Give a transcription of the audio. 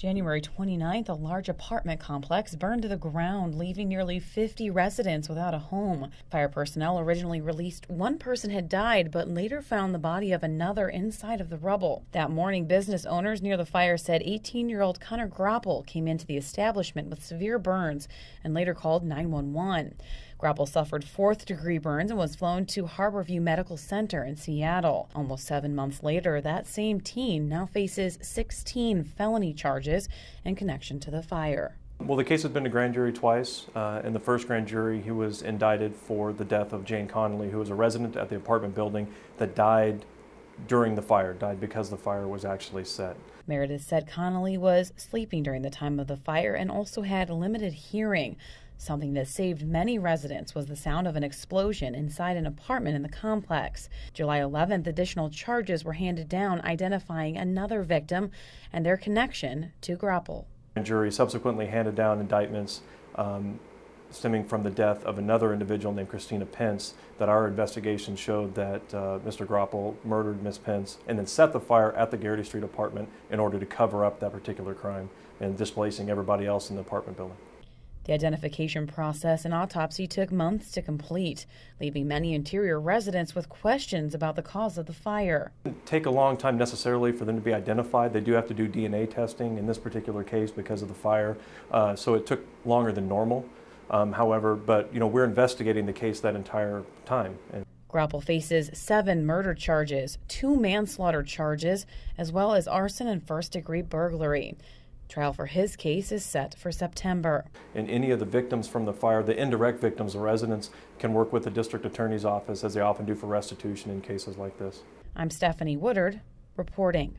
January 29th, a large apartment complex burned to the ground, leaving nearly 50 residents without a home. Fire personnel originally released one person had died, but later found the body of another inside of the rubble. That morning, business owners near the fire said 18-year-old Conar Groppel came into the establishment with severe burns and later called 911. Groppel suffered fourth-degree burns and was flown to Harborview Medical Center in Seattle. Almost 7 months later, that same teen now faces 16 felony charges in connection to the fire. Well, the case has been to grand jury twice. In the first grand jury, he was indicted for the death of Jane Connolly, who was a resident at the apartment building that died during the fire, died because the fire was actually set. Meredith said Connolly was sleeping during the time of the fire and also had limited hearing. Something that saved many residents was the sound of an explosion inside an apartment in the complex. July 11th, additional charges were handed down identifying another victim and their connection to Groppel. The jury subsequently handed down indictments stemming from the death of another individual named Christina Pence, that our investigation showed that Mr. Groppel murdered Miss Pence and then set the fire at the Geraghty Street apartment in order to cover up that particular crime and displacing everybody else in the apartment building. The identification process and autopsy took months to complete, leaving many interior residents with questions about the cause of the fire. It doesn't take a long time necessarily for them to be identified. They do have to do DNA testing in this particular case because of the fire, so it took longer than normal. However, we're investigating the case that entire time. Groppel faces 7 murder charges, 2 manslaughter charges, as well as arson and first-degree burglary. Trial for his case is set for September. And any of the victims from the fire, the indirect victims, the residents, can work with the district attorney's office, as they often do for restitution in cases like this. I'm Stephanie Woodard, reporting.